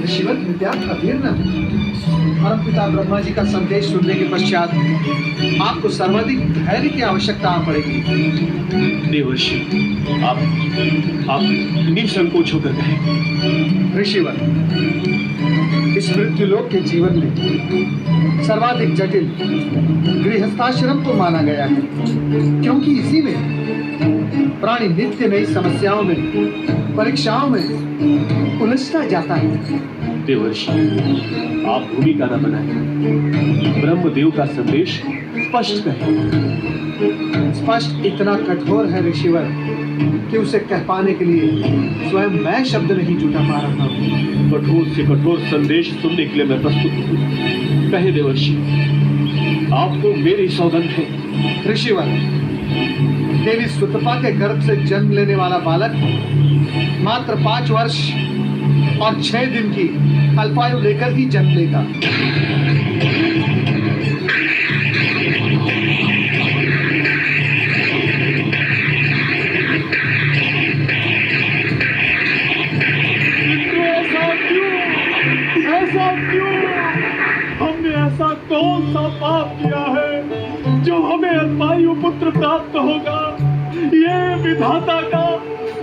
ऋषिवर कृपया अधीर न हो। परमपिता ब्रह्मा जी का संदेश सुनने के पश्चात आपको सर्वाधिक धैर्य की आवश्यकता पड़ेगी। देवर्षि, आप निसंकोच होकर कहें। ऋषिवर, इस मृत्युलोक के जीवन में सर्वाधिक जटिल गृहस्थाश्रम को माना गया है, क्योंकि इसी में प्राणी नित्य नई समस्याओं में, परीक्षाओं में उलझता जाता है। देवर्षि, आप भूमिका न बनाएं। ब्रह्मदेव का संदेश स्पष्ट कहें। स्पष्ट इतना कठोर है ऋषिवर कि उसे कह पाने के लिए स्वयं मैं शब्द नहीं जुटा पा रहा हूँ। कठोर से कठोर संदेश सुनने के लिए मैं प्रस्तुत हूँ। कहे देवर्षि, आपको मेरी सौगंध है। ऋषिवर, देवी सुतपा के गर्भ से जन्म लेने वाला बालक मात्र 5 वर्ष और 6 दिन की अल्पायु लेकर ही जन्म लेगा। ऐसा क्यों? हमने ऐसा कौन सा पाप किया है जो हमें अल्पायु पुत्र प्राप्त होगा? ये विधाता का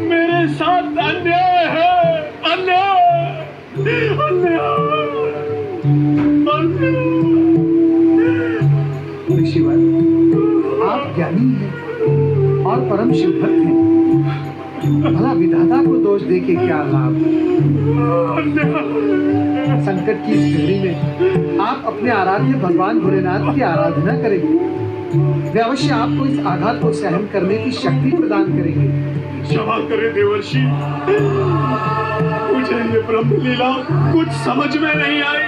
मेरे साथ अन्याय है। अन्याय, अन्याय, अन्याय। ऋषिवर, आप ज्ञानी हैं और परम शिव भक्त हैं। भला विधाता को दोष देके क्या लाभ? संकट की इस घड़ी में आप अपने आराध्य भगवान भोलेनाथ की आराधना करेंगे। वे अवश्य आपको इस आघात को सहन करने की शक्ति प्रदान करेंगे। क्षमा करें देवर्षि, मुझे ये ब्रह्म लीला कुछ समझ में नहीं आई।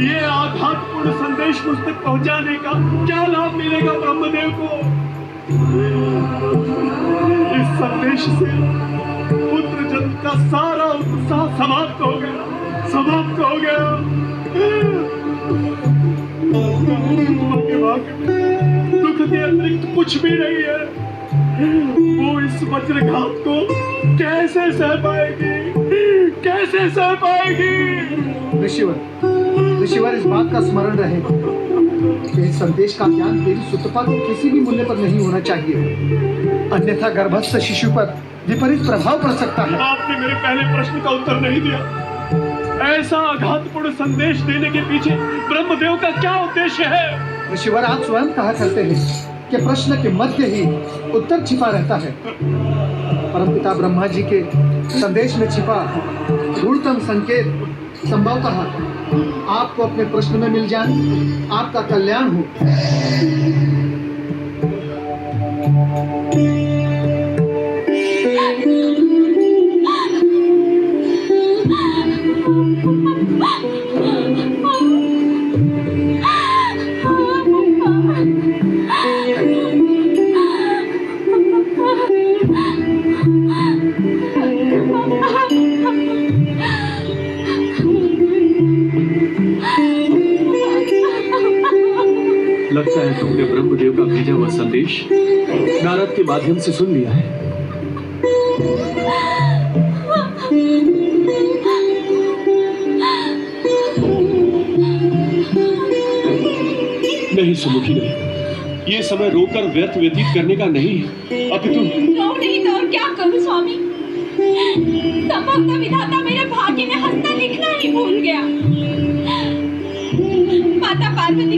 ये आघातपूर्ण संदेश मुझ तक पहुंचाने का क्या लाभ मिलेगा ब्रह्मदेव को? इस संदेश से पुत्र जन्म का सारा उत्साह समाप्त हो गया, समाप्त हो गया। दुख के अतिरिक्त कुछ भी नहीं है। वो इस वज्रघात को कैसे सह पाएगी? कैसे सह पाएगी? ऋषिवर, इस बात का स्मरण रहे कि इस संदेश का ज्ञान तेरी सुतपा को किसी भी मूल्य पर नहीं होना चाहिए, अन्यथा गर्भस्थ शिशु पर विपरीत प्रभाव पड़ सकता है। आपने मेरे पहले प्रश्न का उत्तर नहीं दिया। ऐसा आघातपूर्ण संदेश देने के पीछे ब्रह्मदेव का क्या उद्देश्य है? ऋषिवर, आप स्वयं कहा करते हैं कि प्रश्न के मध्य ही उत्तर छिपा रहता है। परमपिता ब्रह्मा जी के संदेश में छिपा गूढ़तम संकेत संभवतः आपको अपने प्रश्न में मिल जाए। आपका कल्याण हो। लगता है तुमने ब्रह्मदेव का भेजा हुआ संदेश नारद के माध्यम से सुन लिया है। नहीं सुमुखी, नहीं। ये समय रोकर व्यर्थ व्यतीत करने का नहीं, अपितु रो नहीं तो और क्या करूं स्वामी? संभवतः विधाता मेरे भाग्य में हंसना लिखना ही भूल गया। माता पार्वती की